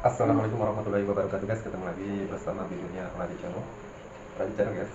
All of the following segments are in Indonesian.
Assalamualaikum warahmatullahi wabarakatuh guys. Ketemu lagi bersama videonya Uradi Channel. Uradi Channel guys.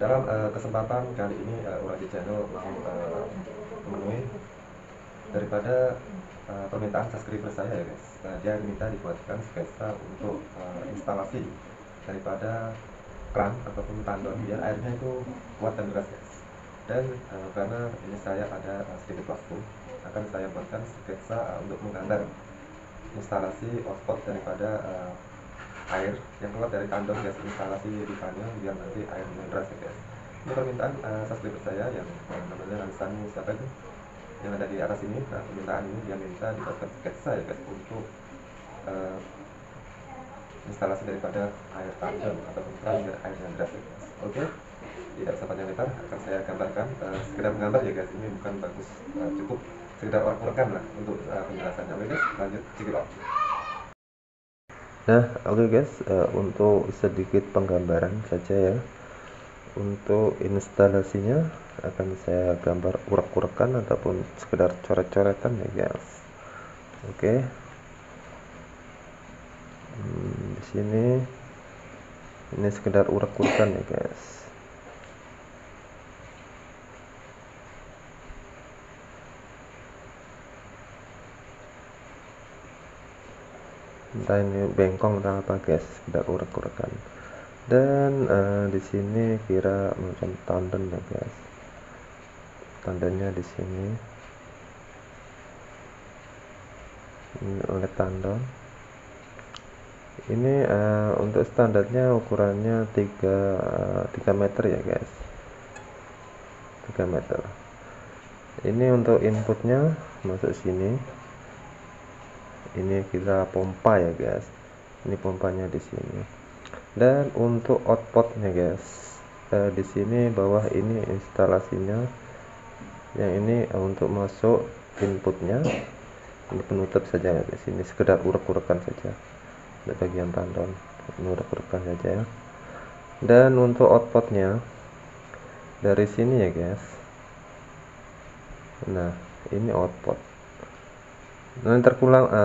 Dalam kesempatan kali ini Uradi Channel mau memenuhi daripada permintaan subscriber saya ya guys. Dia minta dibuatkan sketsa untuk instalasi daripada kran ataupun tandon biar airnya itu kuat dan deras guys. Dan karena ini saya ada sedikit waktu, akan saya buatkan sketsa untuk menggambar instalasi output daripada air yang keluar dari tandon gas instalasi pipanya biar nanti air deras ya guys. Ini permintaan subscriber saya yang namanya Ansani siapa itu yang ada di atas ini. Nah, permintaan ini dia minta dibuatkan sketsa ya guys untuk instalasi daripada air tandon ataupun biar air yang deras ya guys. Oke, tidak usah panjang lebar, akan saya gambarkan sekedar menggambar ya guys. Ini bukan bagus, cukup sekedar rekam lah untuk penjelasannya. Oke guys, lanjut cekidot. Nah, oke guys, untuk sedikit penggambaran saja ya. Untuk instalasinya akan saya gambar urak-urakan ataupun sekedar coret-coretan ya guys. Oke. Di sini ini sekedar urak-urakan ya guys. Entah ini bengkong atau apa guys, sekedar urak-urakan. Dan di sini kira macam tandon ya guys. Tandonnya di sini. Ini oleh tandon. Ini untuk standarnya ukurannya 3 meter ya guys. 3 meter. Ini untuk inputnya masuk sini. Ini kita pompa ya guys. Ini pompanya di sini. Dan untuk outputnya guys, di sini bawah ini instalasinya. Yang ini untuk masuk inputnya. Ini penutup saja di sini, sekedar urak-urakan saja. Untuk bagian tandon, ini urak-urakan saja ya. Dan untuk outputnya dari sini ya guys. Nah, ini output. Nah,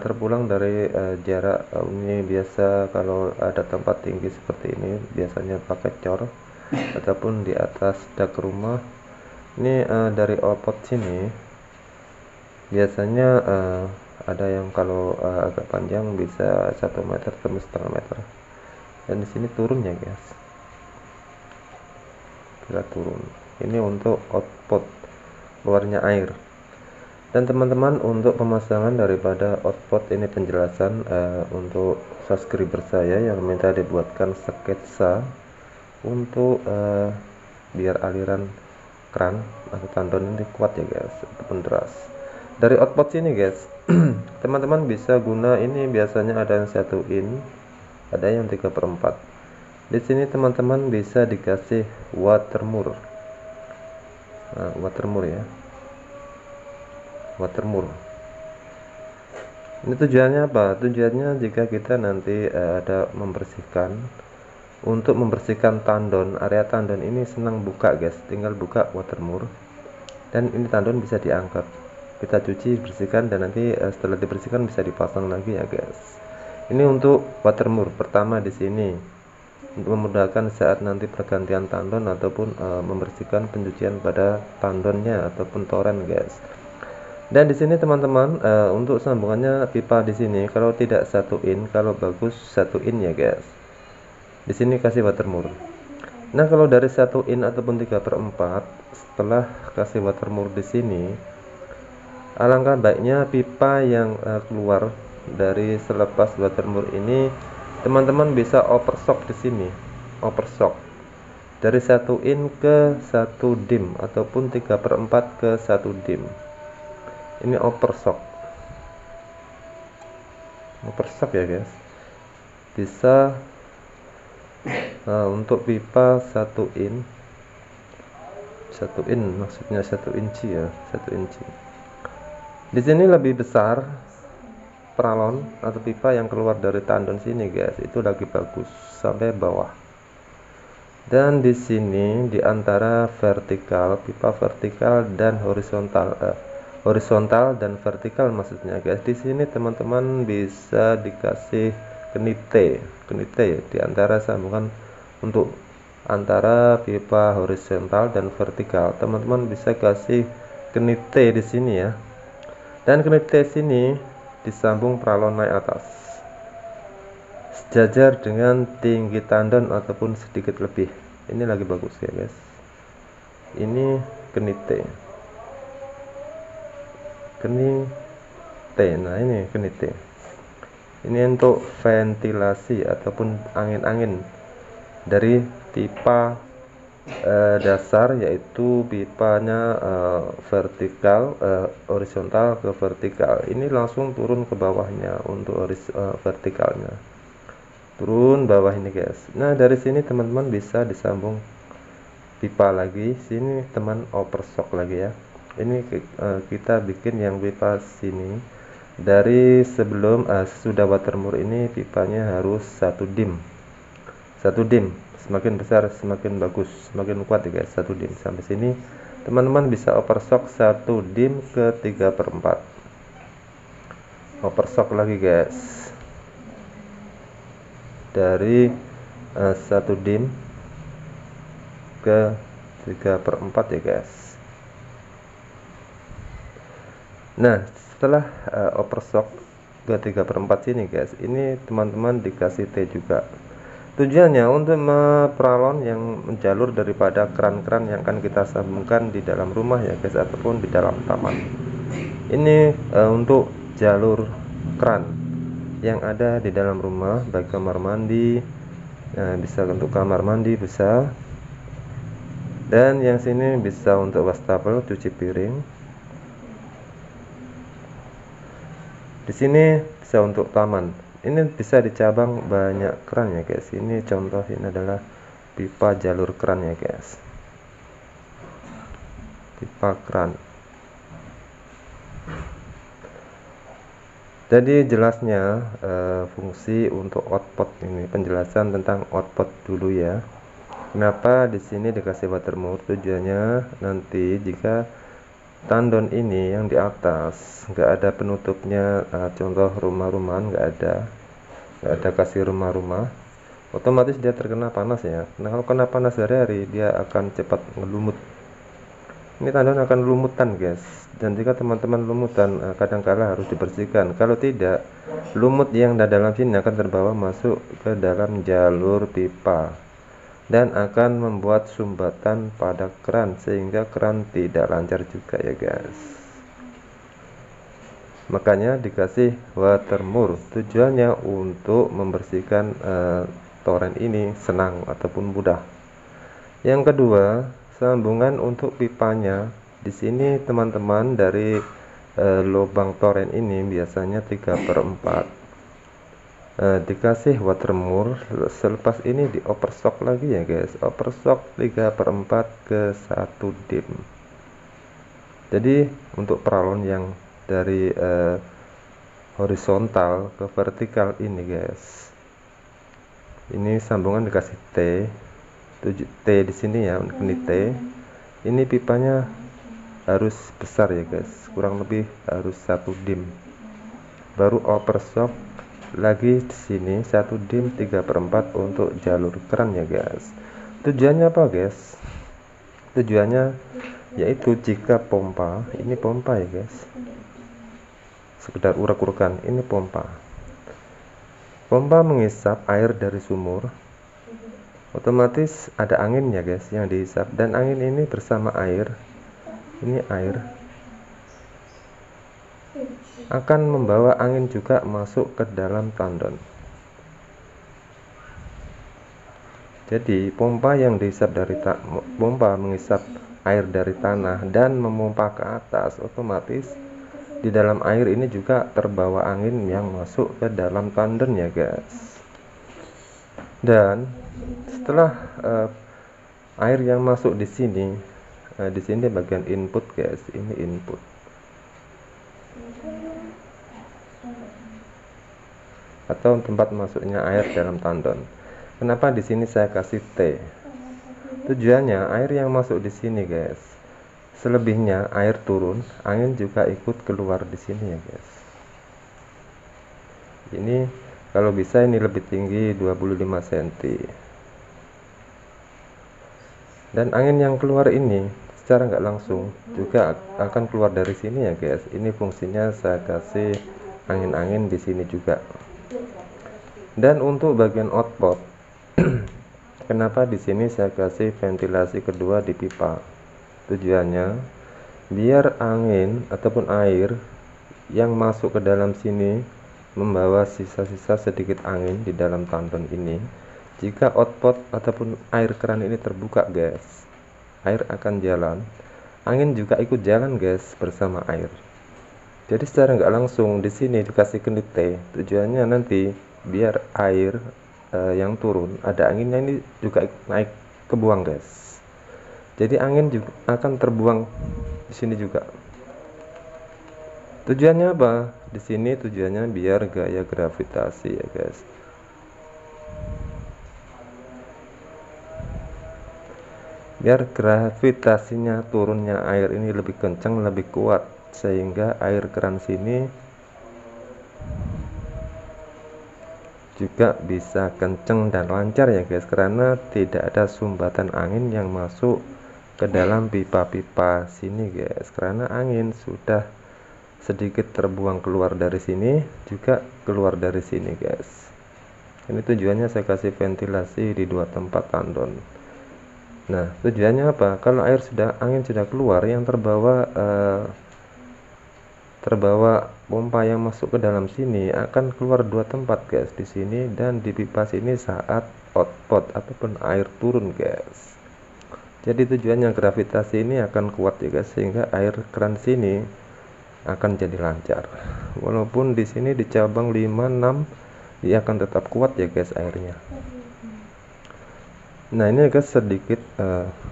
terpulang dari jarak ini biasa kalau ada tempat tinggi seperti ini biasanya pakai cor ataupun di atas dak rumah. Ini dari output sini biasanya ada yang kalau agak panjang bisa 1 meter atau 1,5 meter. Dan di sini turun ya guys, kita turun. Ini untuk output keluarnya air. Dan teman-teman, untuk pemasangan daripada output ini penjelasan untuk subscriber saya yang minta dibuatkan sketsa untuk biar aliran kran atau tandon ini kuat ya guys ataupun deras. Dari output sini guys, teman-teman bisa guna ini, biasanya ada yang 1 in, ada yang 3/4. Di sini teman-teman bisa dikasih watermur. Nah, watermur ya. Watermur. Ini tujuannya apa? Tujuannya jika kita nanti ada membersihkan, untuk membersihkan tandon, area tandon ini senang buka guys, tinggal buka watermur dan ini tandon bisa diangkat, kita cuci, bersihkan, dan nanti setelah dibersihkan bisa dipasang lagi ya guys. Ini untuk watermur pertama di sini untuk memudahkan saat nanti pergantian tandon ataupun membersihkan pencucian pada tandonnya ataupun toren guys. Dan di sini teman-teman, untuk sambungannya pipa di sini kalau tidak 1 in, kalau bagus 1 in ya guys. Di sini kasih watermur. Nah, kalau dari 1 in ataupun 3/4, setelah kasih watermur di sini, alangkah baiknya pipa yang keluar dari selepas watermur ini, teman-teman bisa overshock di sini, overshock dari 1 in ke 1 dim ataupun 3/4 ke 1 dim. Ini overshock ya guys, bisa untuk pipa 1 in maksudnya 1 inci ya, 1 inci. Di sini lebih besar pralon atau pipa yang keluar dari tandon sini guys, itu lagi bagus sampai bawah. Dan di sini di antara vertikal, pipa vertikal dan horizontal, horizontal dan vertikal maksudnya guys. Di sini teman-teman bisa dikasih kenite ya, di antara sambungan untuk antara pipa horizontal dan vertikal. Teman-teman bisa kasih kenite di sini ya. Dan kenite sini disambung pralon naik atas sejajar dengan tinggi tandon ataupun sedikit lebih. Ini lagi bagus ya guys. Ini kenite. Nah ini kenite. Ini untuk ventilasi ataupun angin-angin dari pipa dasar, yaitu pipanya vertikal, horizontal ke vertikal. Ini langsung turun ke bawahnya untuk vertikalnya. Turun bawah ini guys. Nah dari sini teman-teman bisa disambung pipa lagi. Sini teman overstock lagi ya. Ini kita bikin yang pipa sini dari sebelum sudah watermur ini pipanya harus 1 dim. Semakin besar semakin bagus, semakin kuat ya guys. 1 dim sampai sini teman-teman bisa overstock 1 dim ke 3/4. Overstock lagi guys, dari 1 dim ke 3/4 ya guys. Nah setelah overstock ke 3/4 sini guys, ini teman-teman dikasih T juga. Tujuannya untuk memperalon yang menjalur daripada keran-keran yang akan kita sambungkan di dalam rumah ya guys, ataupun di dalam taman. Ini untuk jalur keran yang ada di dalam rumah, baik kamar mandi, bisa untuk kamar mandi bisa, dan yang sini bisa untuk wastafel, cuci piring. Di sini bisa untuk taman. Ini bisa dicabang banyak keran ya guys. Ini contoh, ini adalah pipa jalur keran ya guys. Pipa keran. Jadi jelasnya fungsi untuk output ini, penjelasan tentang output dulu ya. Kenapa di sini dikasih watermur? Tujuannya nanti jika tandon ini yang di atas nggak ada penutupnya, contoh rumah-rumahan nggak ada kasih rumah-rumah, otomatis dia terkena panas ya. Nah kalau kena panas hari-hari dia akan cepat ngelumut. Ini tandon akan lumutan guys, dan jika teman-teman lumutan kadangkala harus dibersihkan. Kalau tidak, lumut yang ada dalam sini akan terbawa masuk ke dalam jalur pipa dan akan membuat sumbatan pada keran sehingga keran tidak lancar juga ya guys. Makanya dikasih watermur, tujuannya untuk membersihkan toren ini senang ataupun mudah. Yang kedua, sambungan untuk pipanya. Di sini teman-teman dari lubang toren ini biasanya 3/4. Dikasih watermur, selepas ini di overstock lagi ya guys. Overstock 3/4 ke 1 dim. Jadi untuk peralon yang dari horizontal ke vertikal ini guys, ini sambungan dikasih T di sini ya, ini T. Ini pipanya harus besar ya guys, kurang lebih harus 1 dim. Baru overstock lagi di sini 1 dim 3/4 untuk jalur keran ya guys. Tujuannya apa guys? Tujuannya yaitu jika pompa, ini pompa ya guys, sekedar urak-urakan, ini pompa mengisap air dari sumur, otomatis ada angin ya guys yang dihisap, dan angin ini bersama air, ini air akan membawa angin juga masuk ke dalam tandon. Jadi pompa yang dihisap dari pompa mengisap air dari tanah dan memompa ke atas, otomatis di dalam air ini juga terbawa angin yang masuk ke dalam tandon ya guys. Dan setelah air yang masuk di sini bagian input guys, ini input. Atau tempat masuknya air dalam tandon. Kenapa di sini saya kasih T? Tujuannya air yang masuk di sini guys, selebihnya air turun, angin juga ikut keluar di sini ya guys. Ini kalau bisa ini lebih tinggi 25 cm. Dan angin yang keluar ini secara nggak langsung juga akan keluar dari sini ya guys. Ini fungsinya saya kasih angin-angin di sini juga. Dan untuk bagian output kenapa di sini saya kasih ventilasi kedua di pipa? Tujuannya biar angin ataupun air yang masuk ke dalam sini membawa sisa-sisa sedikit angin di dalam tandon ini. Jika output ataupun air keran ini terbuka guys, air akan jalan, angin juga ikut jalan guys bersama air. Jadi secara nggak langsung di sini dikasih kendit T, tujuannya nanti biar air yang turun ada anginnya ini juga naik ke buang guys. Jadi angin juga akan terbuang di sini juga. Tujuannya apa? Di sini tujuannya biar gaya gravitasi ya guys. Biar gravitasinya turunnya air ini lebih kencang, lebih kuat, sehingga air keran sini juga bisa kencang dan lancar ya guys, karena tidak ada sumbatan angin yang masuk ke dalam pipa-pipa sini guys, karena angin sudah sedikit terbuang keluar dari sini, juga keluar dari sini guys. Ini tujuannya saya kasih ventilasi di dua tempat tandon. Nah, tujuannya apa? Kalau angin sudah keluar, yang terbawa pompa yang masuk ke dalam sini akan keluar dua tempat guys, di sini dan di pipa sini saat output ataupun air turun guys. Jadi tujuannya gravitasi ini akan kuat ya guys, sehingga air keran sini akan jadi lancar. Walaupun di sini di cabang 5, 6 dia akan tetap kuat ya guys airnya. Nah, ini guys sedikit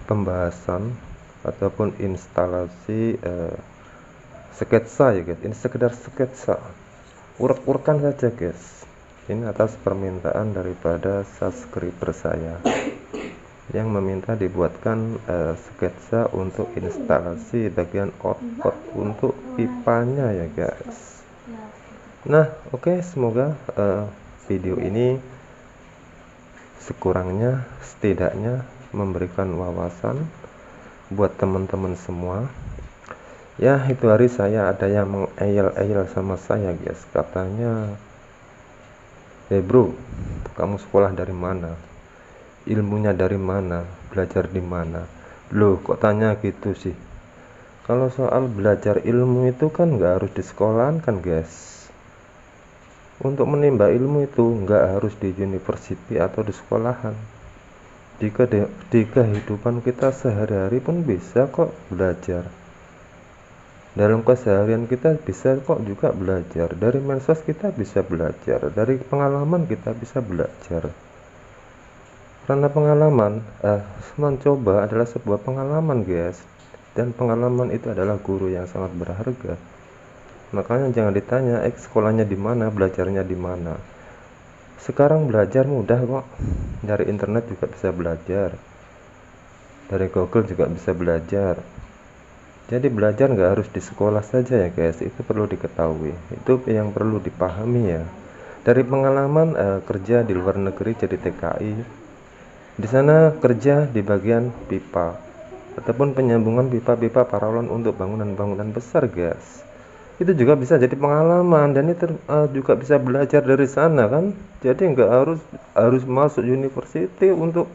pembahasan ataupun instalasi sketsa ya guys. Ini sekedar sketsa, urek-urekan saja guys. Ini atas permintaan daripada subscriber saya yang meminta dibuatkan sketsa untuk instalasi bagian output untuk pipanya ya guys. Nah, oke, semoga video ini sekurangnya setidaknya memberikan wawasan buat teman-teman semua ya. Itu hari saya ada yang mengeyel-eyel sama saya guys, katanya, bro, kamu sekolah dari mana, ilmunya dari mana, belajar di mana? Loh, kok tanya gitu sih? Kalau soal belajar ilmu itu kan nggak harus di sekolahan kan guys. Untuk menimba ilmu itu nggak harus di university atau di sekolahan. Di kehidupan kita sehari-hari pun bisa kok belajar. Dalam keseharian kita bisa kok juga belajar. Dari medsos kita bisa belajar. Dari pengalaman kita bisa belajar. Karena pengalaman, mencoba adalah sebuah pengalaman guys. Dan pengalaman itu adalah guru yang sangat berharga. Makanya jangan ditanya sekolahnya di mana, belajarnya di mana. Sekarang belajar mudah kok, dari internet juga bisa belajar, dari Google juga bisa belajar. Jadi belajar nggak harus di sekolah saja ya guys, itu perlu diketahui, itu yang perlu dipahami ya. Dari pengalaman kerja di luar negeri jadi TKI, di sana kerja di bagian pipa ataupun penyambungan pipa-pipa paralon untuk bangunan-bangunan besar guys. Itu juga bisa jadi pengalaman, dan itu juga bisa belajar dari sana kan. Jadi nggak harus masuk university untuk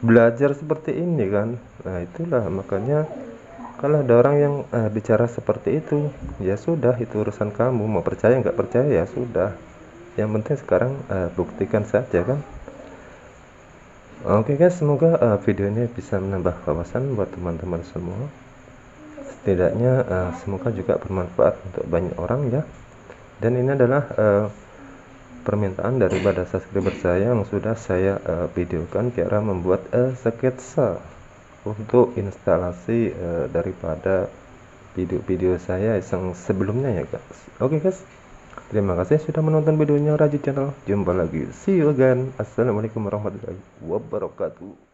belajar seperti ini kan. Nah, itulah makanya kalau ada orang yang bicara seperti itu, ya sudah, itu urusan kamu, mau percaya nggak percaya ya sudah, yang penting sekarang buktikan saja kan. Oke guys, semoga video ini bisa menambah wawasan buat teman-teman semua. Setidaknya semoga juga bermanfaat untuk banyak orang ya. Dan ini adalah permintaan daripada subscriber saya yang sudah saya videokan cara membuat sketsa untuk instalasi daripada video-video saya yang sebelumnya ya guys. Oke guys, terima kasih sudah menonton videonya Raji Channel. Jumpa lagi, see you again. Assalamualaikum warahmatullahi wabarakatuh.